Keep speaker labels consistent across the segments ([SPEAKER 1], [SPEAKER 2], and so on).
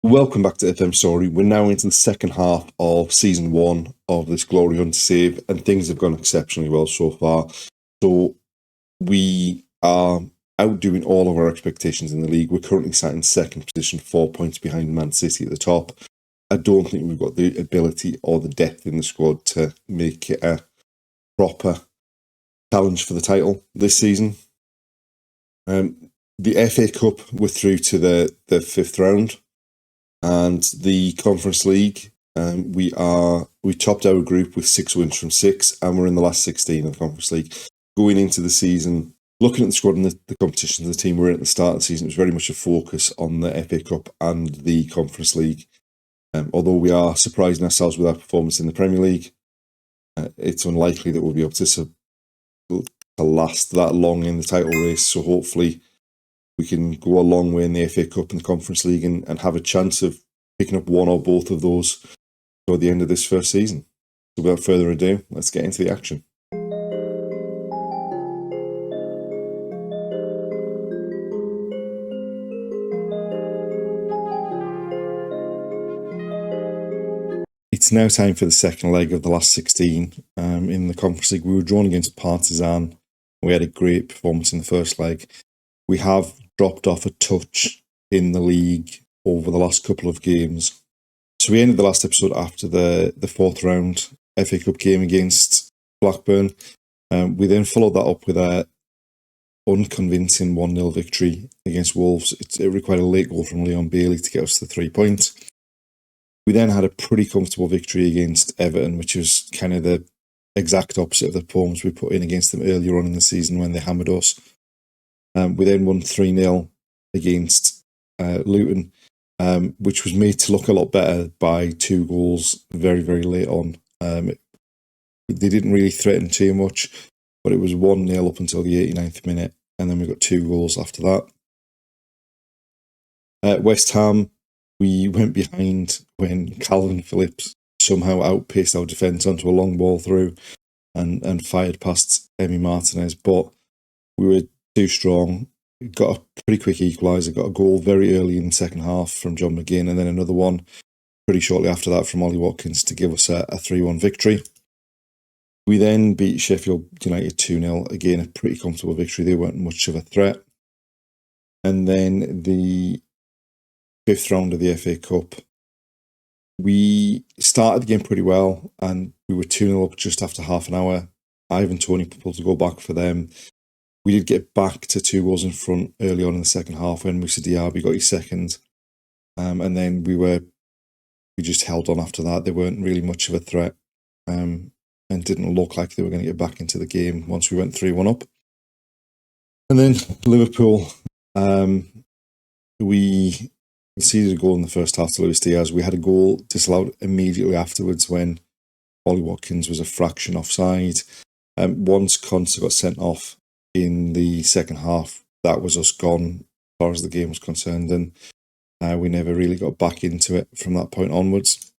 [SPEAKER 1] Welcome back to FM Story. We're now into the second half of season 1 of this Glory Hunt save, and things have gone exceptionally well so far. So we are outdoing all of our expectations in the league. We're currently sat in second position, 4 points behind Man City at the top. I don't think we've got the ability or the depth in the squad to make it a proper challenge for the title this season. The FA Cup, we're through to the fifth round. And the Conference League, we topped our group with 6 wins from 6, and we're in the last 16 of the Conference League. Going into the season, looking at the squad and the competitions, the team we're in at the start of the season, it was very much a focus on the FA Cup and the Conference League. Although we are surprising ourselves with our performance in the Premier League, it's unlikely that we'll be able to last that long in the title race. So hopefully we can go a long way in the FA Cup and the Conference League and have a chance of picking up one or both of those toward the end of this first season. So without further ado, let's get into the action. It's now time for the second leg of the last 16 in the Conference League. We were drawn against Partizan. We had a great performance in the first leg. We have dropped off a touch in the league over the last couple of games. So we ended the last episode after the fourth round FA Cup game against Blackburn. We then followed that up with a unconvincing 1-0 victory against Wolves. It required a late goal from Leon Bailey to get us to 3 points. We then had a pretty comfortable victory against Everton, which was kind of the exact opposite of the performance we put in against them earlier on in the season when they hammered us. We then won 3-0 against Luton, which was made to look a lot better by 2 goals very, very late on. They didn't really threaten too much, but it was 1-0 up until the 89th minute, and then we got 2 goals after that. At West Ham, we went behind when Calvin Phillips somehow outpaced our defence onto a long ball through and fired past Emi Martinez, but we were too strong. Got a pretty quick equaliser, got a goal very early in the second half from John McGinn, and then another one pretty shortly after that from Ollie Watkins to give us a 3-1 victory. We then beat Sheffield United 2-0, again a pretty comfortable victory. They weren't much of a threat. And then the fifth round of the FA Cup, we started the game pretty well, and we were 2-0 up just after half an hour. Ivan Toney pulled to go back for them. We did get back to 2 goals in front early on in the second half when Moussa Diaby got his second. And then we just held on after that. They weren't really much of a threat and didn't look like they were going to get back into the game once we went 3-1 up. And then Liverpool, we conceded a goal in the first half to Luis Diaz. We had a goal disallowed immediately afterwards when Ollie Watkins was a fraction offside. Once Conser got sent off in the second half, that was us gone as far as the game was concerned, and we never really got back into it from that point onwards.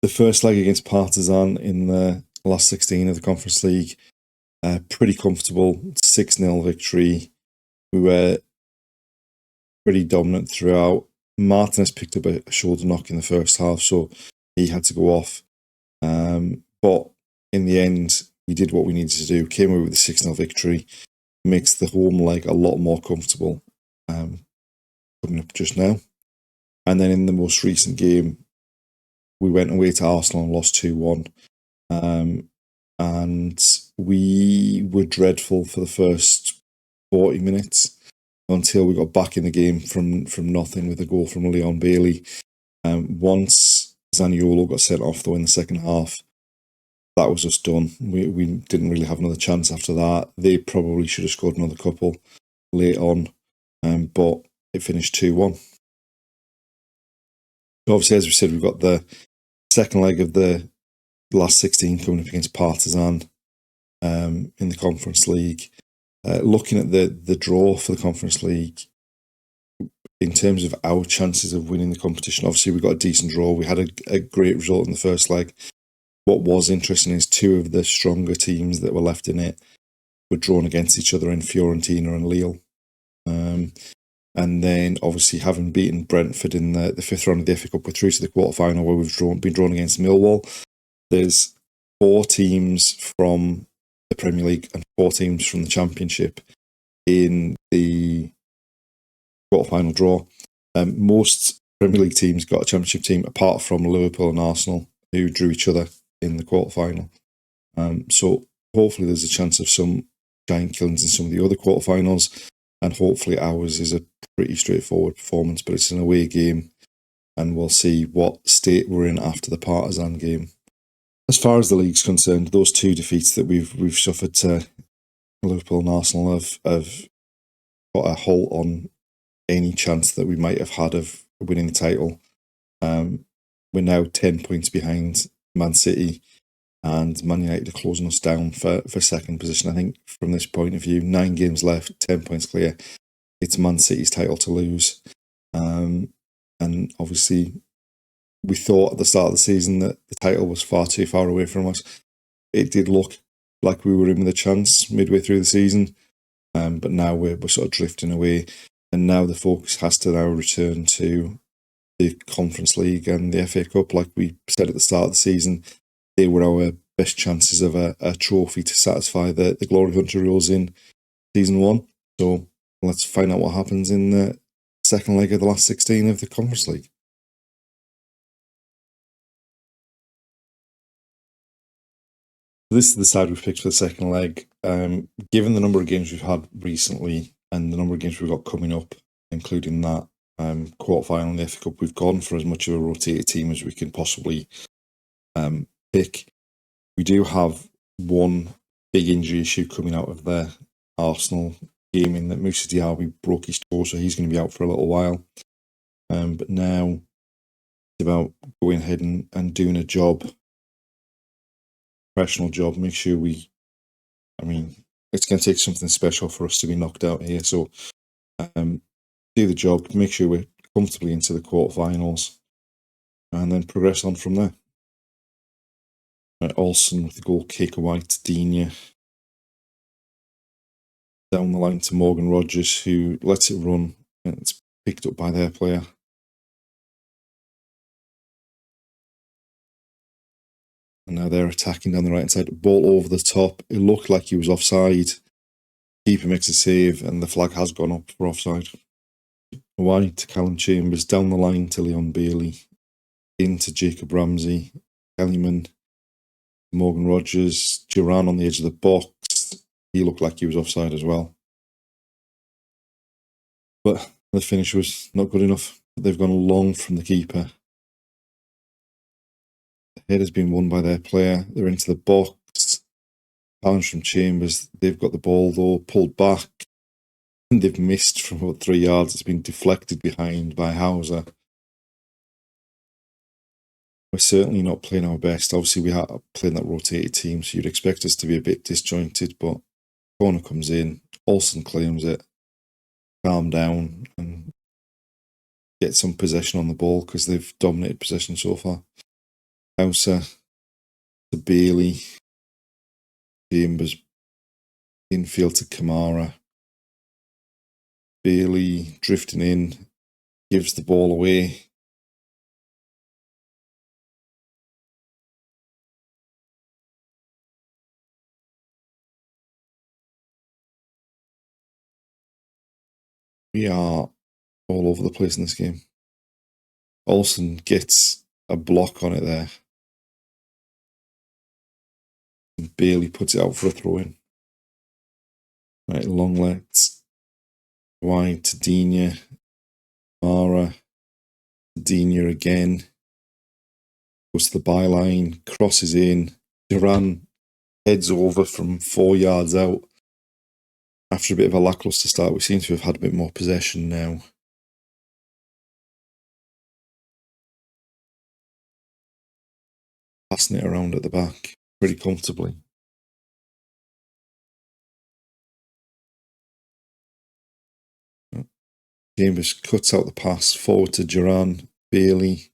[SPEAKER 1] The first leg against Partizan in the last 16 of the Conference League, pretty comfortable 6-0 victory. We were pretty dominant throughout. Martinez picked up a shoulder knock in the first half, so he had to go off. But in the end, we did what we needed to do, came away with a 6-0 victory, makes the home leg a lot more comfortable coming up just now. And then in the most recent game, we went away to Arsenal and lost 2-1. And we were dreadful for the first 40 minutes until we got back in the game from nothing with a goal from Leon Bailey. Once Zaniolo got sent off, though, in the second half, that was us done. We didn't really have another chance after that. They probably should have scored another couple late on, but it finished 2-1. So obviously, as we said, we've got the second leg of the last 16 coming up against Partizan in the Conference League. Looking at the draw for the Conference League, in terms of our chances of winning the competition, obviously we got a decent draw. We had a great result in the first leg. What was interesting is 2 of the stronger teams that were left in it were drawn against each other in Fiorentina and Lille. And then obviously having beaten Brentford in the fifth round of the FA Cup, we're through to the quarterfinal where we've been drawn against Millwall. There's 4 teams from the Premier League and 4 teams from the Championship in the quarterfinal draw. Most Premier League teams got a Championship team apart from Liverpool and Arsenal, who drew each other in the quarterfinal. So hopefully there's a chance of some giant killings in some of the other quarterfinals, and hopefully ours is a pretty straightforward performance, but it's an away game, and we'll see what state we're in after the Partizan game. As far as the league's concerned, those 2 defeats that we've suffered to Liverpool and Arsenal have put a halt on any chance that we might have had of winning the title. We're now 10 points behind Man City, and Man United are closing us down for second position. I think from this point of view, 9 games left, 10 points clear. It's Man City's title to lose. And obviously, we thought at the start of the season that the title was far too far away from us. It did look like we were in with a chance midway through the season, but now we're sort of drifting away. And now the focus has to now return to the Conference League and the FA Cup. Like we said at the start of the season, they were our best chances of a trophy to satisfy the Glory Hunter rules in Season 1. So let's find out what happens in the second leg of the last 16 of the Conference League. This is the side we've picked for the second leg. Given the number of games we've had recently and the number of games we've got coming up, including that quarterfinal in the FA Cup, we've gone for as much of a rotated team as we can possibly pick. We do have one big injury issue coming out of the Arsenal game in that Moussa Diaby broke his toe, so he's going to be out for a little while. But now it's about going ahead and doing a job, professional job. Make sure it's going to take something special for us to be knocked out here. So do the job, make sure we're comfortably into the quarterfinals, and then progress on from there. Olsen with the goal kick away to Digne. Down the line to Morgan Rogers, who lets it run, and it's picked up by their player. And now they're attacking down the right side. Ball over the top. It looked like he was offside. Keeper makes a save, and the flag has gone up for offside. Wide to Callum Chambers, down the line to Leon Bailey, into Jacob Ramsey, Kellyman, Morgan Rogers, Duran on the edge of the box. He looked like he was offside as well. But the finish was not good enough. They've gone long from the keeper. The head has been won by their player. They're into the box. Challenge from Chambers. They've got the ball though, pulled back. And they've missed from about 3 yards. It's been deflected behind by Hauser. We're certainly not playing our best. Obviously, we are playing that rotated team, so you'd expect us to be a bit disjointed, but corner comes in, Olsen claims it, calm down, and get some possession on the ball because they've dominated possession so far. Hauser to Bailey, Chambers, infield to Kamara. Bailey drifting in, gives the ball away. We are all over the place in this game. Olsen gets a block on it there. And Bailey puts it out for a throw-in. Right, long legs. Wide to Digne. Mara. Digne again. Goes to the byline. Crosses in. Duran heads over from 4 yards out. After a bit of a lacklustre start, we seem to have had a bit more possession now. Passing it around at the back pretty comfortably. Chambers cuts out the pass forward to Duran. Bailey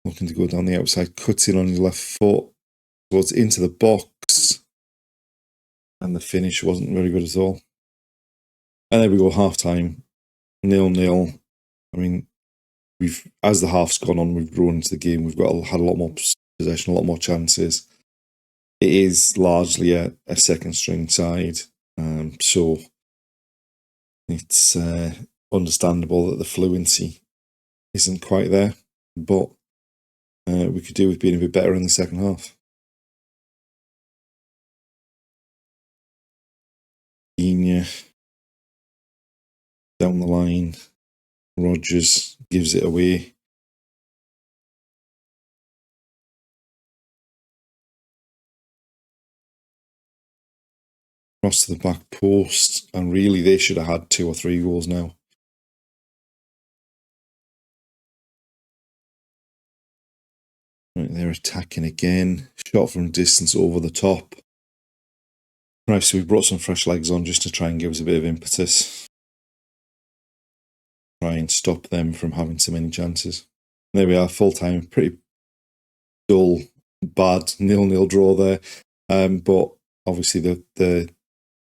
[SPEAKER 1] looking to go down the outside, cuts in on his left foot, goes into the box, and the finish wasn't very good at all. And there we go, half time. 0-0. I mean, as the half's gone on, we've grown into the game. We've had a lot more possession, a lot more chances. It is largely a second string side, so it's understandable that the fluency isn't quite there, but we could do with being a bit better in the second half. Down the line, Rodgers gives it away. Cross to the back post, and really they should have had 2 or 3 goals now. Right, they're attacking again. Shot from distance over the top. Right, so we brought some fresh legs on just to try and give us a bit of impetus. Try and stop them from having so many chances. There we are, full time. Pretty dull, bad 0-0 draw there. But obviously the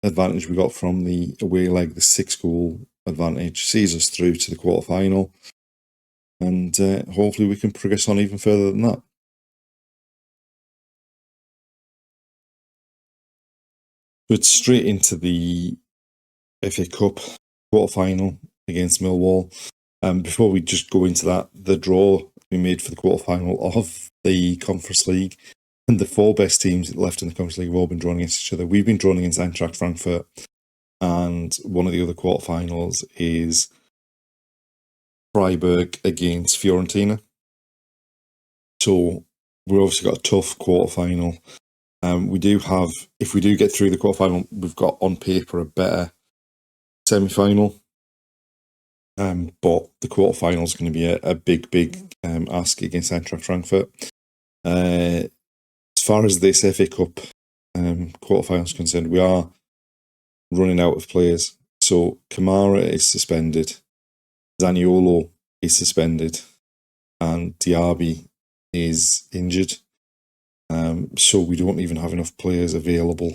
[SPEAKER 1] advantage we got from the away leg, the 6-goal advantage, sees us through to the quarter-final. And hopefully we can progress on even further than that. So it's straight into the FA Cup quarter-final against Millwall. Before we just go into that, the draw we made for the quarter-final of the Conference League, and the 4 best teams left in the Conference League have all been drawn against each other. We've been drawn against Eintracht Frankfurt, and one of the other quarter-finals is Freiburg against Fiorentina. So we've obviously got a tough quarter-final. We do have, if we do get through the quarter-final, we've got on paper a better semi-final. But the quarter-final is going to be a big ask against Eintracht Frankfurt. As far as this FA Cup quarter-final is concerned, we are running out of players. So Kamara is suspended, Zaniolo is suspended, and Diaby is injured. So we don't even have enough players available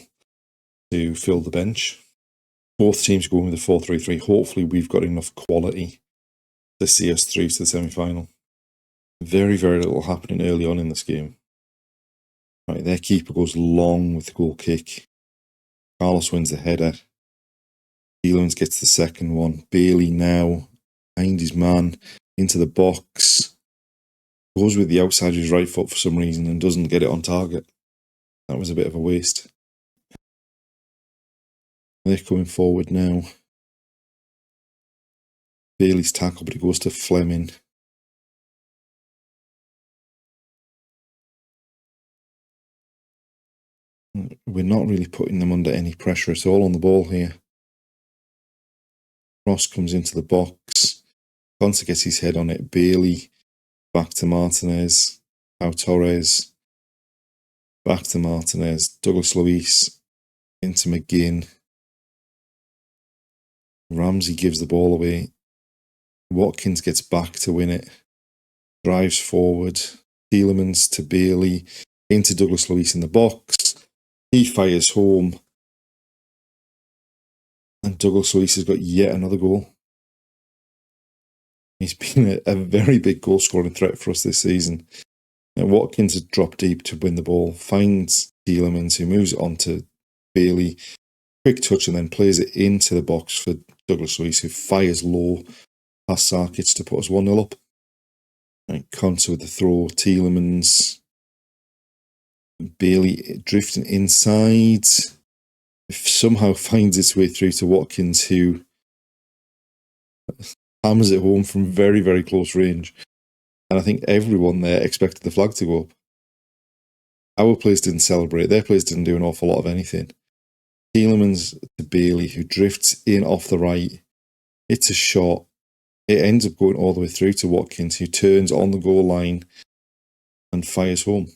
[SPEAKER 1] to fill the bench. Both teams going with a 4-3-3. Hopefully we've got enough quality to see us through to the semi-final. Very, very little happening early on in this game. Right, their keeper goes long with the goal kick. Carlos wins the header. Tielemans gets the second one. Bailey now behind his man into the box. Goes with the outside of his right foot for some reason and doesn't get it on target. That was a bit of a waste. They're coming forward now. Bailey's tackle, but it goes to Fleming. We're not really putting them under any pressure at all on the ball here. Ross comes into the box. Conte gets his head on it. Bailey back to Martinez. Pau Torres. Back to Martinez. Douglas Luiz into McGinn. Ramsey gives the ball away. Watkins gets back to win it. Drives forward. Tielemans to Bailey. Into Douglas Luiz in the box. He fires home. And Douglas Luiz has got yet another goal. He's been a very big goal-scoring threat for us this season. Now, Watkins has dropped deep to win the ball. Finds Tielemans, who moves it on to Bailey. Quick touch and then plays it into the box for Douglas Luiz, who fires low past Sarkic to put us 1-0 up. Right, Conte with the throw. Tielemans. Bailey drifting inside. Somehow finds its way through to Watkins, who hammers it home from very, very close range. And I think everyone there expected the flag to go up. Our players didn't celebrate. Their players didn't do an awful lot of anything. Tielemans to Bailey, who drifts in off the right. It's a shot. It ends up going all the way through to Watkins, who turns on the goal line and fires home.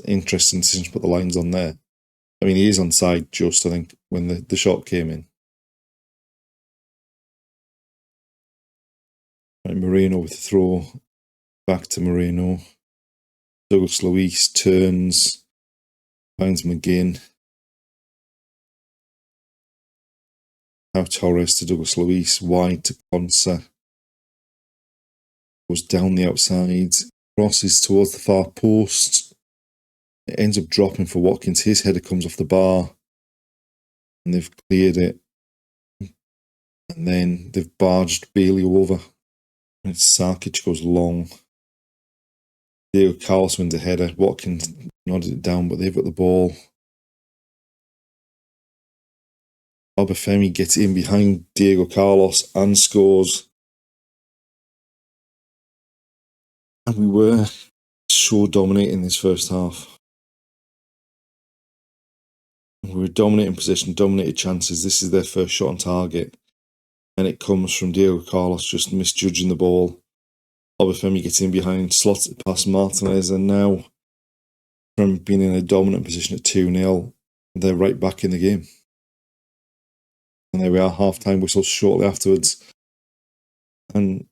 [SPEAKER 1] Interesting decision to put the lines on there. I mean, he is onside just, I think, when the shot came in. Right, Moreno with the throw. Back to Moreno. Douglas Luiz turns. Finds McGinn. Pau Torres to Douglas Luiz, wide to Consa. Goes down the outside, crosses towards the far post. It ends up dropping for Watkins. His header comes off the bar, and they've cleared it. And then they've barged Bailey over. And Sarkic goes long. Diego Carlos wins a header. Watkins nodded it down, but they've got the ball. Obafemi gets in behind Diego Carlos and scores. And we were so dominating this first half. We were dominating possession, dominated chances. This is their first shot on target. And it comes from Diego Carlos just misjudging the ball. Obafemi gets in behind, slots it past Martinez, and now from being in a dominant position at 2-0, they're right back in the game. And there we are, half-time whistle shortly afterwards. And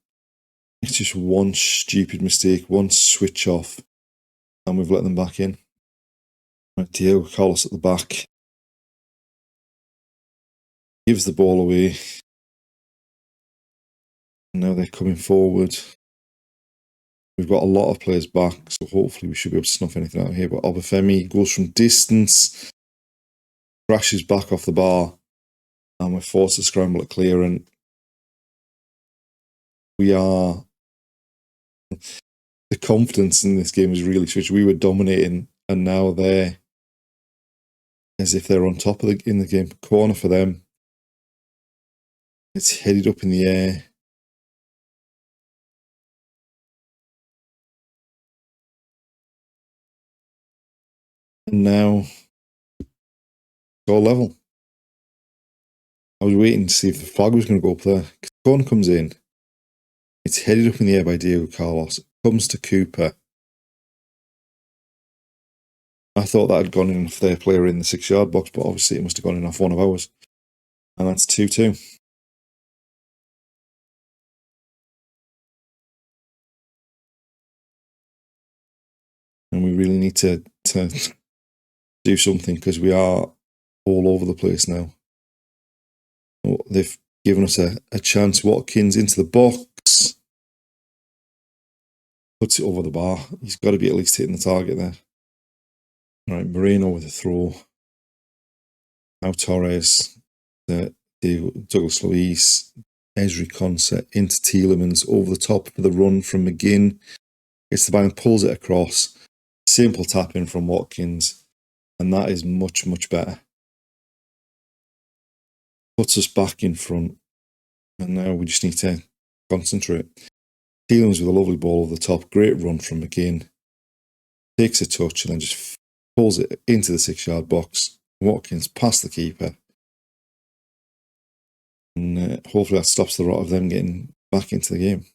[SPEAKER 1] it's just one stupid mistake, one switch off, and we've let them back in. Right, Diego Carlos at the back. Gives the ball away. And now they're coming forward. We've got a lot of players back, so hopefully we should be able to snuff anything out here. But Obafemi goes from distance, crashes back off the bar, and we're forced to scramble it clear. And we are... The confidence in this game is really switched. We were dominating, and now they're as if they're on top of in the game. Corner for them. It's headed up in the air. And now it's all level. I was waiting to see if the flag was going to go up there. Corner comes in. It's headed up in the air by Diego Carlos. It comes to Cooper. I thought that had gone in off their player in the 6-yard box, but obviously it must have gone in off one of ours. And that's 2-2. And we really need to do something because we are all over the place now. They've given us a chance. Watkins into the box. Puts it over the bar. He's got to be at least hitting the target there. Right, Moreno with a throw. Now Torres. Douglas Luiz. Ezri Konsa into Tielemans. Over the top for the run from McGinn. Gets the ball and pulls it across. Simple tap in from Watkins. And that is much, much better. Puts us back in front. And now we just need to concentrate. Tielemans with a lovely ball over the top. Great run from McGinn. Takes a touch and then just pulls it into the 6-yard box. Watkins past the keeper. And hopefully that stops the rot of them getting back into the game.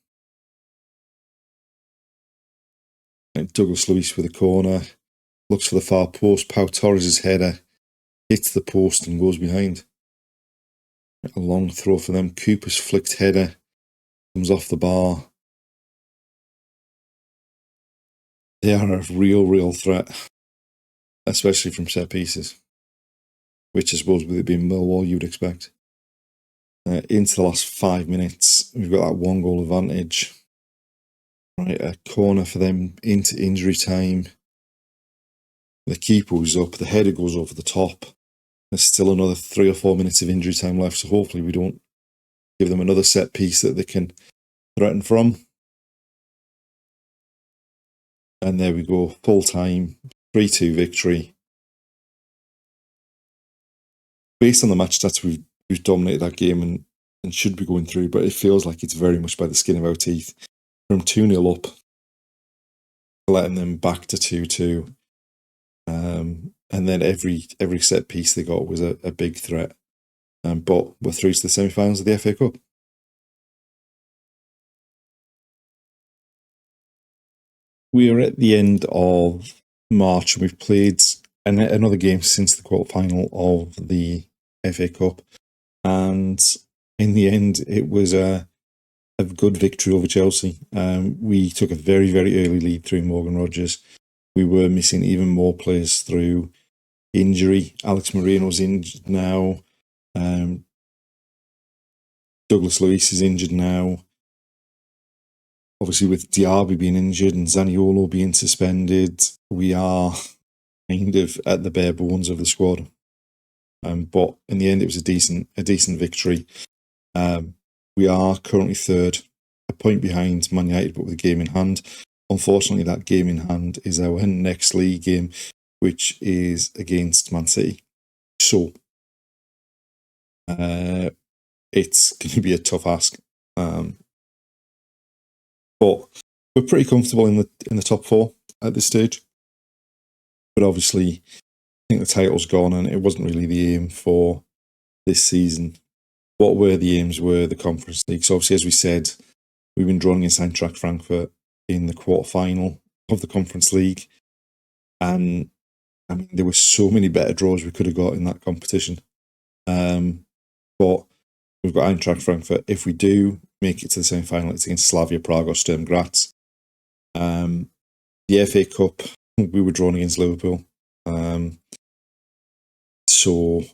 [SPEAKER 1] And Douglas Luiz with a corner. Looks for the far post. Pau Torres' header. Hits the post and goes behind. A long throw for them. Cooper's flicked header. Comes off the bar. They are a real threat. Especially from set pieces. Which I suppose with it being Millwall you would expect. Into the last 5 minutes. We've got that 1-goal advantage. Right, a corner for them into injury time. The keeper was up. The header goes over the top. There's still another 3 or 4 minutes of injury time left. So hopefully we don't give them another set piece that they can threaten from. And there we go. Full time. 3-2 victory. Based on the match stats, we've dominated that game and should be going through, but it feels like it's very much by the skin of our teeth. From 2-0 up, letting them back to 2-2. And then every set piece they got was a big threat. But we're through to the semi-finals of the FA Cup. We are at the end of March and we've played another game since the quarter-final of the FA Cup. And in the end, it was a good victory over Chelsea. We took a very, very early lead through Morgan Rogers. We were missing even more players through injury. Alex Moreno's injured now. Douglas Luiz is injured now. Obviously, with Diaby being injured and Zaniolo being suspended, we are kind of at the bare bones of the squad. But in the end, it was a decent victory. We are currently third, a point behind Man United, but with a game in hand. Unfortunately, that game in hand is our next league game, which is against Man City. So it's going to be a tough ask. But we're pretty comfortable in the top four at this stage. But obviously, I think the title's gone, and it wasn't really the aim for this season. What were the aims were the Conference League. So obviously, as we said, we've been drawn against Eintracht Frankfurt in the quarter-final of the Conference League. And I mean, there were so many better draws we could have got in that competition. But we've got Eintracht Frankfurt. If we do make it to the semi-final, it's against Slavia Prague or Sturm Graz. The FA Cup, we were drawn against Liverpool. So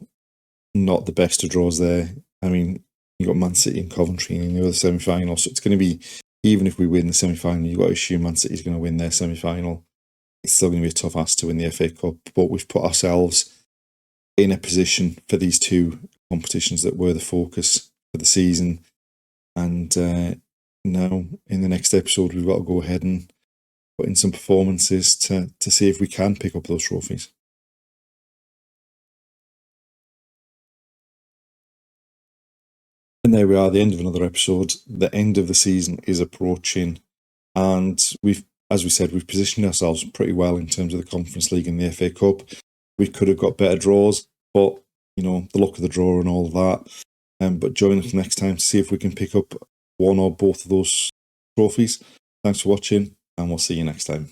[SPEAKER 1] not the best of draws there. I mean, you got Man City and Coventry in the other semi-final, so it's going to be, even if we win the semi-final, you've got to assume Man City's going to win their semi-final. It's still going to be a tough ask to win the FA Cup, but we've put ourselves in a position for these two competitions that were the focus for the season. And now, in the next episode, we've got to go ahead and put in some performances to see if we can pick up those trophies. And there we are, the end of another episode. The end of the season is approaching, and as we said, we've positioned ourselves pretty well in terms of the Conference League and the FA Cup. We could have got better draws, but the luck of the draw and all of that. But join us next time to see if we can pick up one or both of those trophies. Thanks for watching, and we'll see you next time.